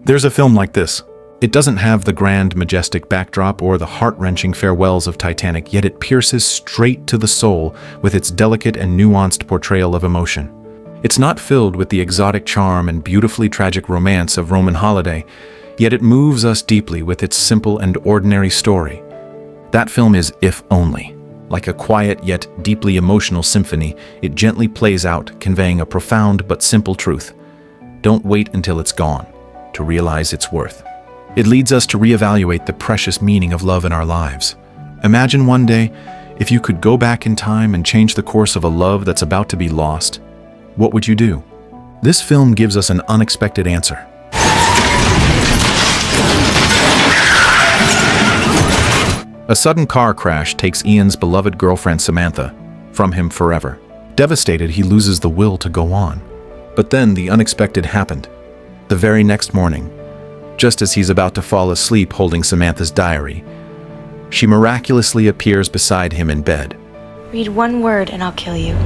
There's a film like this. It doesn't have the grand, majestic backdrop or the heart-wrenching farewells of Titanic, yet it pierces straight to the soul with its delicate and nuanced portrayal of emotion. It's not filled with the exotic charm and beautifully tragic romance of Roman Holiday, yet it moves us deeply with its simple and ordinary story. That film is If Only. Like a quiet yet deeply emotional symphony, it gently plays out, conveying a profound but simple truth. Don't wait until it's gone to realize its worth. It leads us to reevaluate the precious meaning of love in our lives. Imagine one day, if you could go back in time and change the course of a love that's about to be lost, what would you do? This film gives us an unexpected answer. A sudden car crash takes Ian's beloved girlfriend Samantha from him forever. Devastated, he loses the will to go on. But then the unexpected happened. The very next morning, just as he's about to fall asleep holding Samantha's diary, she miraculously appears beside him in bed. Read one word and I'll kill you.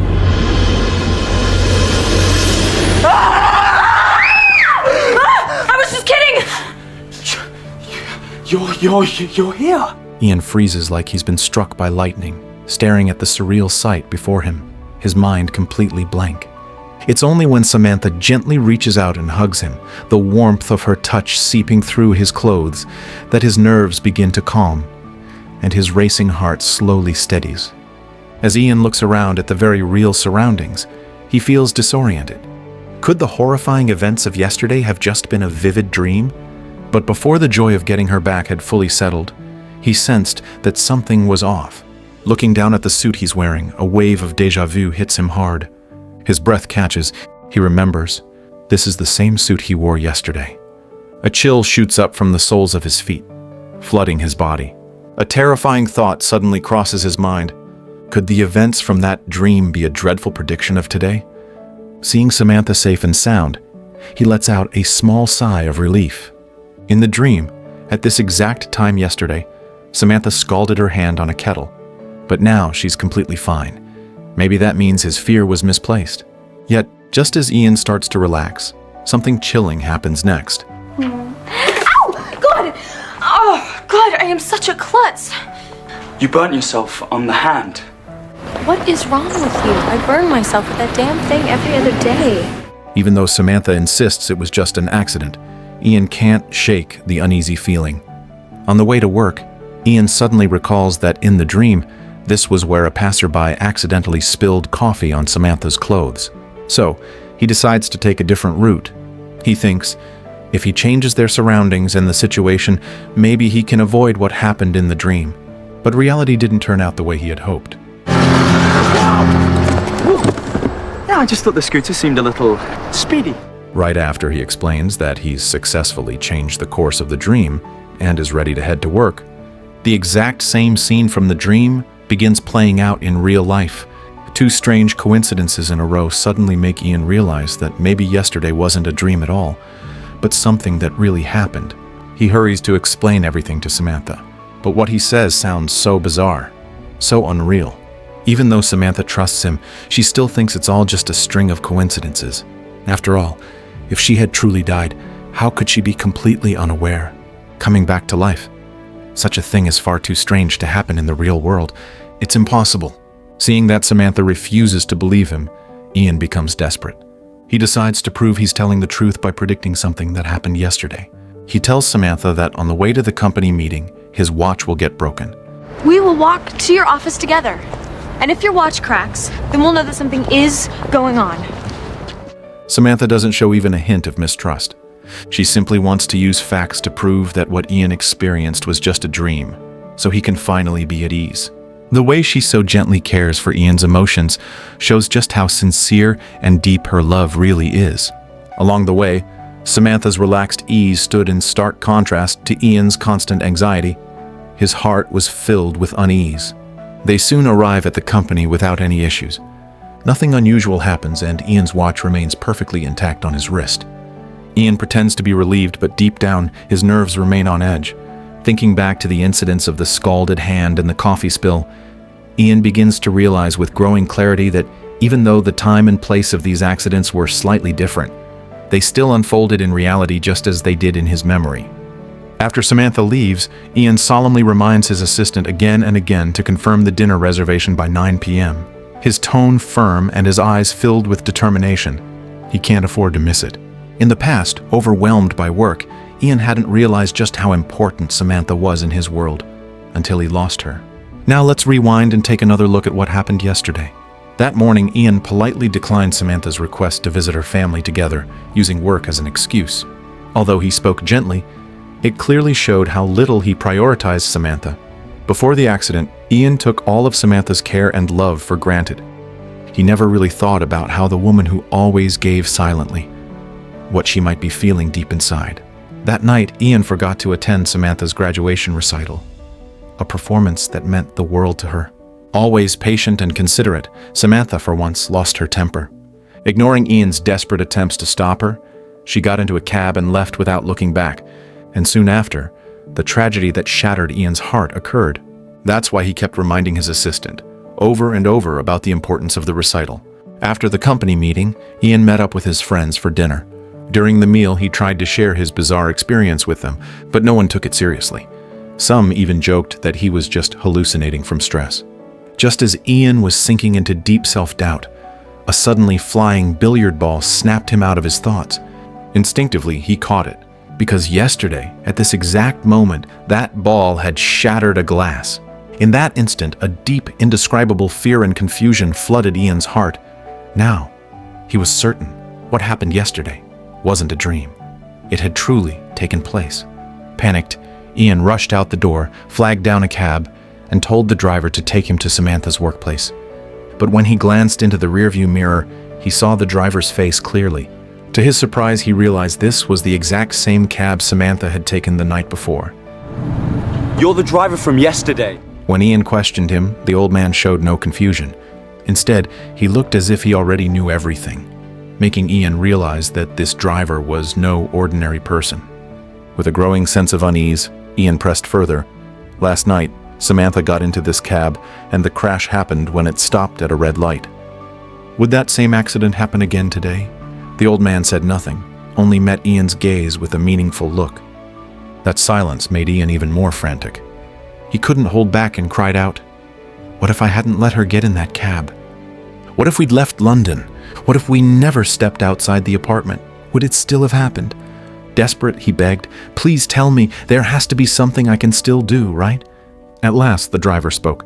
I was just kidding! You're here. Ian freezes like he's been struck by lightning, staring at the surreal sight before him, his mind completely blank. It's only when Samantha gently reaches out and hugs him, the warmth of her touch seeping through his clothes, that his nerves begin to calm, and his racing heart slowly steadies. As Ian looks around at the very real surroundings, he feels disoriented. Could the horrifying events of yesterday have just been a vivid dream? But before the joy of getting her back had fully settled, he sensed that something was off. Looking down at the suit he's wearing, a wave of déjà vu hits him hard. His breath catches. He remembers. This is the same suit he wore yesterday. A chill shoots up from the soles of his feet, flooding his body. A terrifying thought suddenly crosses his mind. Could the events from that dream be a dreadful prediction of today? Seeing Samantha safe and sound, he lets out a small sigh of relief. In the dream, at this exact time yesterday, Samantha scalded her hand on a kettle, but now she's completely fine. Maybe that means his fear was misplaced. Yet, just as Ian starts to relax, something chilling happens next. Ow! God! Oh, God, I am such a klutz. You burnt yourself on the hand. What is wrong with you? I burn myself with that damn thing every other day. Even though Samantha insists it was just an accident, Ian can't shake the uneasy feeling. On the way to work, Ian suddenly recalls that in the dream, this was where a passerby accidentally spilled coffee on Samantha's clothes. So, he decides to take a different route. He thinks, if he changes their surroundings and the situation, maybe he can avoid what happened in the dream. But reality didn't turn out the way he had hoped. Yeah, I just thought the scooter seemed a little speedy. Right after he explains that he's successfully changed the course of the dream and is ready to head to work, the exact same scene from the dream begins playing out in real life. Two strange coincidences in a row suddenly make Ian realize that maybe yesterday wasn't a dream at all, but something that really happened. He hurries to explain everything to Samantha, but what he says sounds so bizarre, so unreal. Even though Samantha trusts him, she still thinks it's all just a string of coincidences. After all, if she had truly died, how could she be completely unaware, coming back to life? Such a thing is far too strange to happen in the real world. It's impossible. Seeing that Samantha refuses to believe him, Ian becomes desperate. He decides to prove he's telling the truth by predicting something that happened yesterday. He tells Samantha that on the way to the company meeting, his watch will get broken. We will walk to your office together. And if your watch cracks, then we'll know that something is going on. Samantha doesn't show even a hint of mistrust. She simply wants to use facts to prove that what Ian experienced was just a dream, so he can finally be at ease. The way she so gently cares for Ian's emotions shows just how sincere and deep her love really is. Along the way, Samantha's relaxed ease stood in stark contrast to Ian's constant anxiety. His heart was filled with unease. They soon arrive at the company without any issues. Nothing unusual happens, and Ian's watch remains perfectly intact on his wrist. Ian pretends to be relieved, but deep down, his nerves remain on edge. Thinking back to the incidents of the scalded hand and the coffee spill, Ian begins to realize with growing clarity that even though the time and place of these accidents were slightly different, They still unfolded in reality just as they did in his memory. After Samantha leaves, Ian solemnly reminds his assistant again and again to confirm the dinner reservation by 9 p.m. His tone firm and his eyes filled with determination. He can't afford to miss it. In the past, overwhelmed by work, Ian hadn't realized just how important Samantha was in his world, until he lost her. Now let's rewind and take another look at what happened yesterday. That morning, Ian politely declined Samantha's request to visit her family together, using work as an excuse. Although he spoke gently, it clearly showed how little he prioritized Samantha. Before the accident, Ian took all of Samantha's care and love for granted. He never really thought about how the woman who always gave silently, what she might be feeling deep inside. That night, Ian forgot to attend Samantha's graduation recital, a performance that meant the world to her. Always patient and considerate, Samantha for once lost her temper. Ignoring Ian's desperate attempts to stop her, she got into a cab and left without looking back, and soon after, the tragedy that shattered Ian's heart occurred. That's why he kept reminding his assistant, over and over, about the importance of the recital. After the company meeting, Ian met up with his friends for dinner. During the meal, he tried to share his bizarre experience with them, but no one took it seriously. Some even joked that he was just hallucinating from stress. Just as Ian was sinking into deep self-doubt, a suddenly flying billiard ball snapped him out of his thoughts. Instinctively, he caught it, because yesterday, at this exact moment, that ball had shattered a glass. In that instant, a deep, indescribable fear and confusion flooded Ian's heart. Now, he was certain what happened yesterday wasn't a dream. It had truly taken place. Panicked, Ian rushed out the door, flagged down a cab, and told the driver to take him to Samantha's workplace. But when he glanced into the rearview mirror, he saw the driver's face clearly. To his surprise, he realized this was the exact same cab Samantha had taken the night before. You're the driver from yesterday. When Ian questioned him, the old man showed no confusion. Instead, he looked as if he already knew everything, making Ian realize that this driver was no ordinary person. With a growing sense of unease, Ian pressed further. Last night, Samantha got into this cab, and the crash happened when it stopped at a red light. Would that same accident happen again today? The old man said nothing, only met Ian's gaze with a meaningful look. That silence made Ian even more frantic. He couldn't hold back and cried out, "What if I hadn't let her get in that cab? What if we'd left London? What if we never stepped outside the apartment? Would it still have happened?" Desperate, he begged, "Please tell me, there has to be something I can still do, right?" At last, the driver spoke.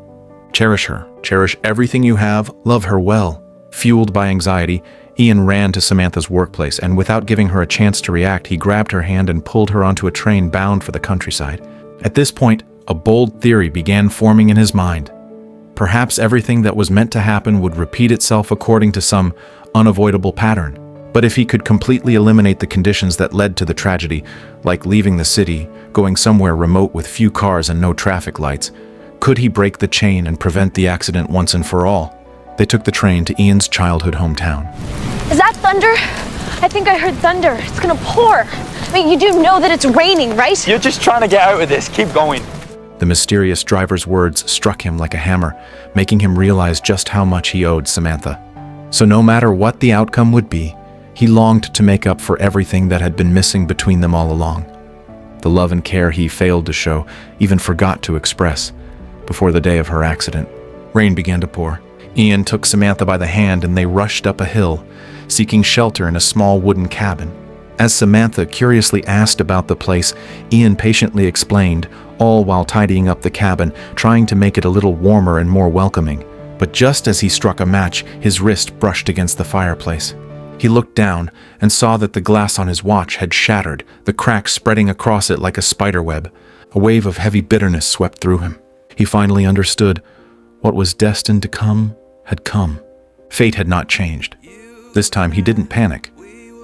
"Cherish her. Cherish everything you have. Love her well." Fueled by anxiety, Ian ran to Samantha's workplace, and without giving her a chance to react, he grabbed her hand and pulled her onto a train bound for the countryside. At this point, a bold theory began forming in his mind. Perhaps everything that was meant to happen would repeat itself according to some unavoidable pattern. But if he could completely eliminate the conditions that led to the tragedy, like leaving the city, going somewhere remote with few cars and no traffic lights, could he break the chain and prevent the accident once and for all? They took the train to Ian's childhood hometown. Is that thunder? I think I heard thunder. It's gonna pour. I mean, you do know that it's raining, right? You're just trying to get out of this. Keep going. The mysterious driver's words struck him like a hammer, making him realize just how much he owed Samantha. So no matter what the outcome would be, he longed to make up for everything that had been missing between them all along. The love and care he failed to show, even forgot to express, before the day of her accident. Rain began to pour. Ian took Samantha by the hand and they rushed up a hill, seeking shelter in a small wooden cabin. As Samantha curiously asked about the place, Ian patiently explained, all while tidying up the cabin, trying to make it a little warmer and more welcoming. But just as he struck a match, his wrist brushed against the fireplace. He looked down and saw that the glass on his watch had shattered, the cracks spreading across it like a spiderweb. A wave of heavy bitterness swept through him. He finally understood what was destined to come had come. Fate had not changed. This time he didn't panic,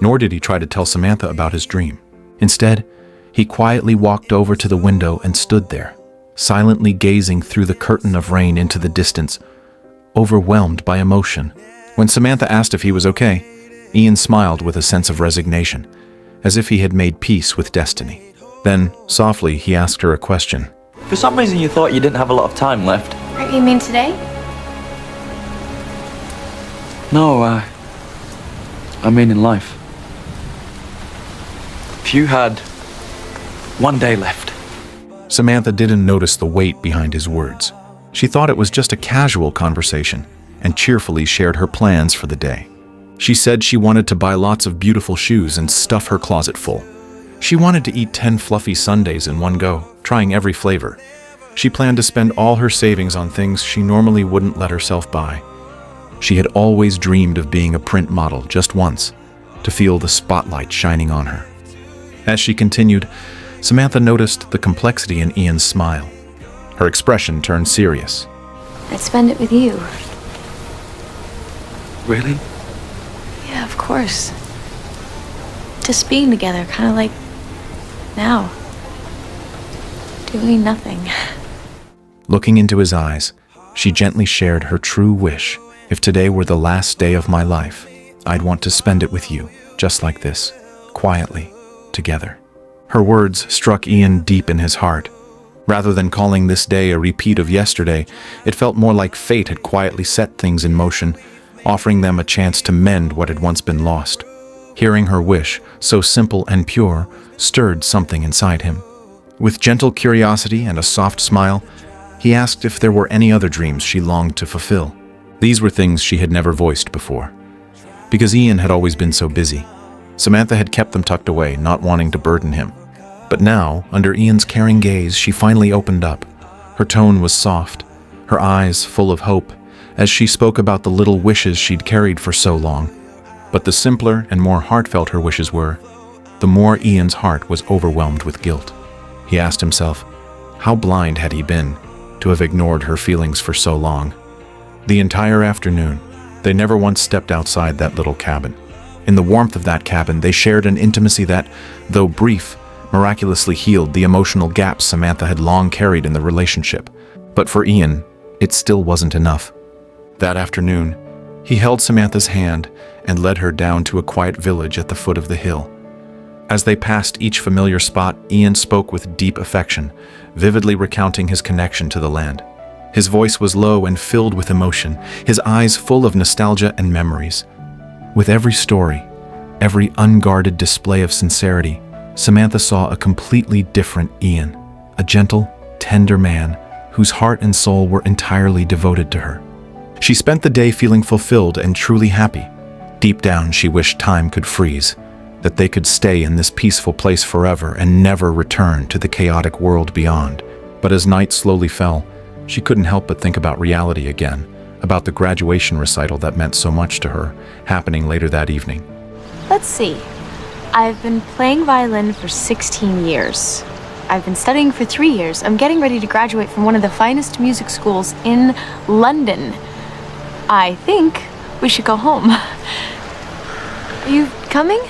nor did he try to tell Samantha about his dream. Instead, he quietly walked over to the window and stood there, silently gazing through the curtain of rain into the distance, overwhelmed by emotion. When Samantha asked if he was okay, Ian smiled with a sense of resignation, as if he had made peace with destiny. Then, softly, he asked her a question. For some reason you thought you didn't have a lot of time left. You mean today? No, I mean in life. If you had one day left. Samantha didn't notice the weight behind his words. She thought it was just a casual conversation and cheerfully shared her plans for the day. She said she wanted to buy lots of beautiful shoes and stuff her closet full. She wanted to eat 10 fluffy sundaes in one go, trying every flavor. She planned to spend all her savings on things she normally wouldn't let herself buy. She had always dreamed of being a print model just once, to feel the spotlight shining on her. As she continued, Samantha noticed the complexity in Ian's smile. Her expression turned serious. I'd spend it with you. Really? Yeah, of course. Just being together, kind of like now. Doing nothing. Looking into his eyes, she gently shared her true wish. If today were the last day of my life, I'd want to spend it with you, just like this, quietly, together. Her words struck Ian deep in his heart. Rather than calling this day a repeat of yesterday, it felt more like fate had quietly set things in motion, offering them a chance to mend what had once been lost. Hearing her wish, so simple and pure, stirred something inside him. With gentle curiosity and a soft smile, he asked if there were any other dreams she longed to fulfill. These were things she had never voiced before. Because Ian had always been so busy, Samantha had kept them tucked away, not wanting to burden him. But now, under Ian's caring gaze, she finally opened up. Her tone was soft, her eyes full of hope, as she spoke about the little wishes she'd carried for so long. But the simpler and more heartfelt her wishes were, the more Ian's heart was overwhelmed with guilt. He asked himself, how blind had he been to have ignored her feelings for so long? The entire afternoon, they never once stepped outside that little cabin. In the warmth of that cabin, they shared an intimacy that, though brief, miraculously healed the emotional gaps Samantha had long carried in the relationship. But for Ian, it still wasn't enough. That afternoon, he held Samantha's hand and led her down to a quiet village at the foot of the hill. As they passed each familiar spot, Ian spoke with deep affection, vividly recounting his connection to the land. His voice was low and filled with emotion, his eyes full of nostalgia and memories. With every story, every unguarded display of sincerity, Samantha saw a completely different Ian, a gentle, tender man whose heart and soul were entirely devoted to her. She spent the day feeling fulfilled and truly happy. Deep down, she wished time could freeze, that they could stay in this peaceful place forever and never return to the chaotic world beyond. But as night slowly fell, she couldn't help but think about reality again, about the graduation recital that meant so much to her, happening later that evening. Let's see. I've been playing violin for 16 years. I've been studying for 3 years. I'm getting ready to graduate from one of the finest music schools in London. I think we should go home. Are you coming?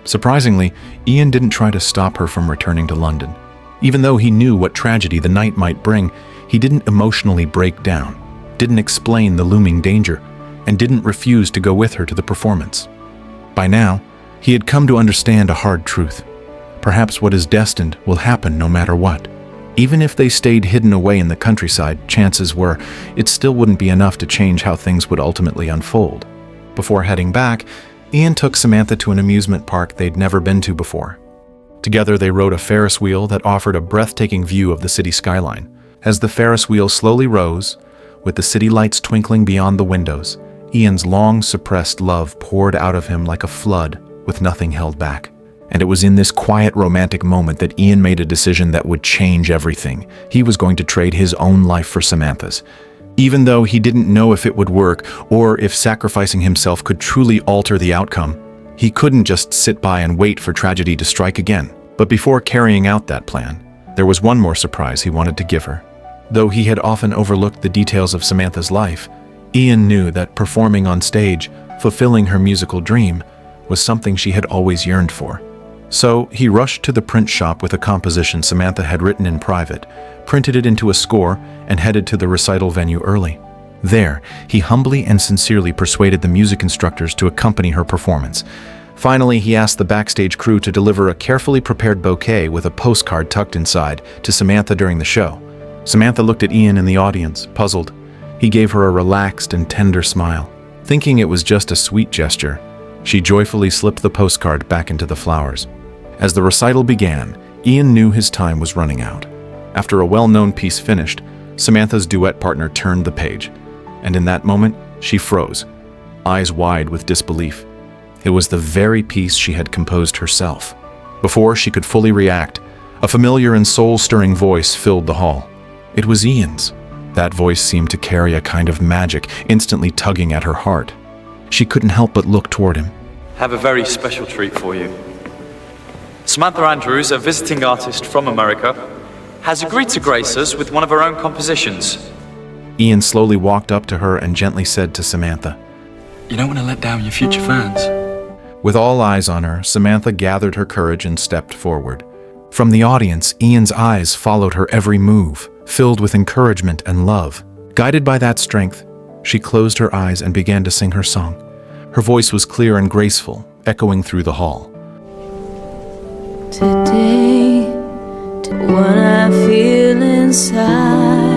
Surprisingly, Ian didn't try to stop her from returning to London. Even though he knew what tragedy the night might bring, he didn't emotionally break down, didn't explain the looming danger, and didn't refuse to go with her to the performance. By now, he had come to understand a hard truth. Perhaps what is destined will happen no matter what. Even if they stayed hidden away in the countryside, chances were it still wouldn't be enough to change how things would ultimately unfold. Before heading back, Ian took Samantha to an amusement park they'd never been to before. Together they rode a Ferris wheel that offered a breathtaking view of the city skyline. As the Ferris wheel slowly rose, with the city lights twinkling beyond the windows, Ian's long suppressed love poured out of him like a flood, with nothing held back. And it was in this quiet romantic moment that Ian made a decision that would change everything. He was going to trade his own life for Samantha's. Even though he didn't know if it would work or if sacrificing himself could truly alter the outcome, he couldn't just sit by and wait for tragedy to strike again. But before carrying out that plan, there was one more surprise he wanted to give her. Though he had often overlooked the details of Samantha's life, Ian knew that performing on stage, fulfilling her musical dream, was something she had always yearned for. So he rushed to the print shop with a composition Samantha had written in private, printed it into a score, and headed to the recital venue early. There, he humbly and sincerely persuaded the music instructors to accompany her performance. Finally, he asked the backstage crew to deliver a carefully prepared bouquet with a postcard tucked inside to Samantha during the show. Samantha looked at Ian in the audience, puzzled. He gave her a relaxed and tender smile. Thinking it was just a sweet gesture, she joyfully slipped the postcard back into the flowers. As the recital began, Ian knew his time was running out. After a well-known piece finished, Samantha's duet partner turned the page, and in that moment, she froze, eyes wide with disbelief. It was the very piece she had composed herself. Before she could fully react, a familiar and soul-stirring voice filled the hall. It was Ian's. That voice seemed to carry a kind of magic, instantly tugging at her heart. She couldn't help but look toward him. Have a very special treat for you. Samantha Andrews, a visiting artist from America, has agreed to grace us with one of her own compositions. Ian slowly walked up to her and gently said to Samantha, You don't want to let down your future fans. With all eyes on her, Samantha gathered her courage and stepped forward. From the audience, Ian's eyes followed her every move, filled with encouragement and love. Guided by that strength, she closed her eyes and began to sing her song. Her voice was clear and graceful, echoing through the hall. Today, to what I feel inside.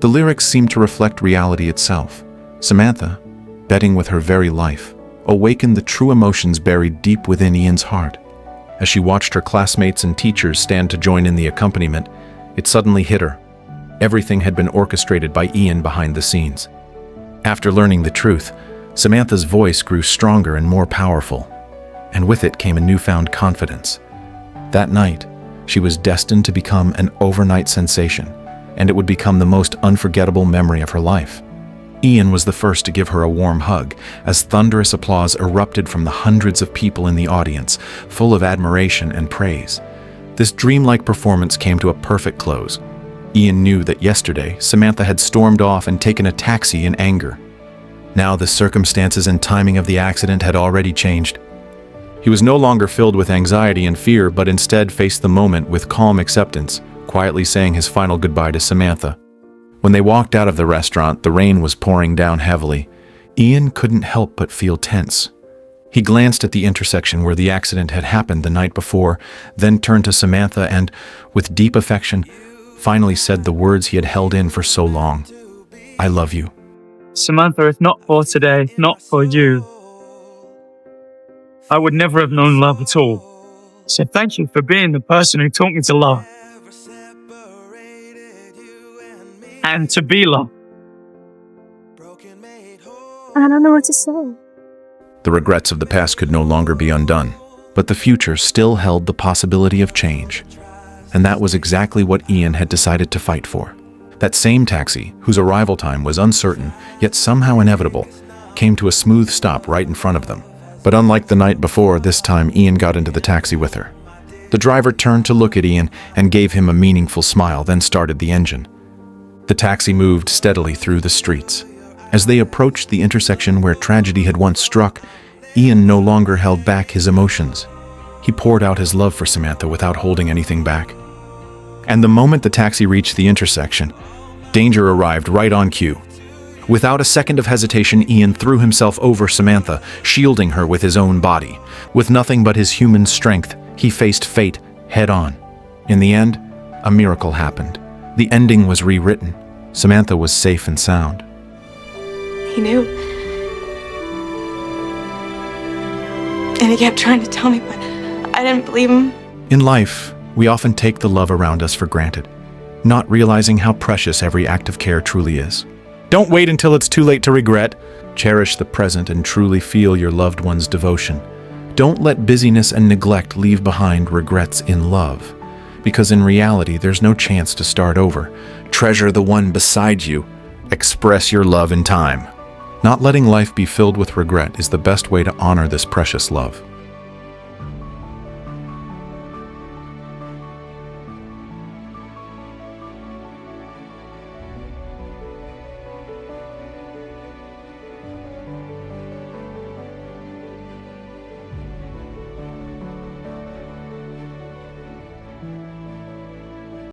The lyrics seemed to reflect reality itself. Samantha, betting with her very life, awakened the true emotions buried deep within Ian's heart. As she watched her classmates and teachers stand to join in the accompaniment, it suddenly hit her. Everything had been orchestrated by Ian behind the scenes. After learning the truth, Samantha's voice grew stronger and more powerful, and with it came a newfound confidence. That night, she was destined to become an overnight sensation, and it would become the most unforgettable memory of her life. Ian was the first to give her a warm hug, as thunderous applause erupted from the hundreds of people in the audience, full of admiration and praise. This dreamlike performance came to a perfect close. Ian knew that yesterday, Samantha had stormed off and taken a taxi in anger. Now the circumstances and timing of the accident had already changed. He was no longer filled with anxiety and fear, but instead faced the moment with calm acceptance, quietly saying his final goodbye to Samantha. When they walked out of the restaurant, the rain was pouring down heavily. Ian couldn't help but feel tense. He glanced at the intersection where the accident had happened the night before, then turned to Samantha and, with deep affection, finally said the words he had held in for so long. I love you. Samantha, if not for today, not for you, I would never have known love at all. So thank you for being the person who taught me to love. And to be loved. I don't know what to say. The regrets of the past could no longer be undone, but the future still held the possibility of change. And that was exactly what Ian had decided to fight for. That same taxi, whose arrival time was uncertain, yet somehow inevitable, came to a smooth stop right in front of them. But unlike the night before, this time Ian got into the taxi with her. The driver turned to look at Ian and gave him a meaningful smile, then started the engine. The taxi moved steadily through the streets. As they approached the intersection where tragedy had once struck, Ian no longer held back his emotions. He poured out his love for Samantha without holding anything back. And the moment the taxi reached the intersection, danger arrived right on cue. Without a second of hesitation, Ian threw himself over Samantha, shielding her with his own body. With nothing but his human strength, he faced fate head-on. In the end, a miracle happened. The ending was rewritten. Samantha was safe and sound. He knew. And he kept trying to tell me, but I didn't believe him. In life, we often take the love around us for granted, not realizing how precious every act of care truly is. Don't wait until it's too late to regret. Cherish the present and truly feel your loved one's devotion. Don't let busyness and neglect leave behind regrets in love, because in reality, there's no chance to start over. Treasure the one beside you. Express your love in time. Not letting life be filled with regret is the best way to honor this precious love.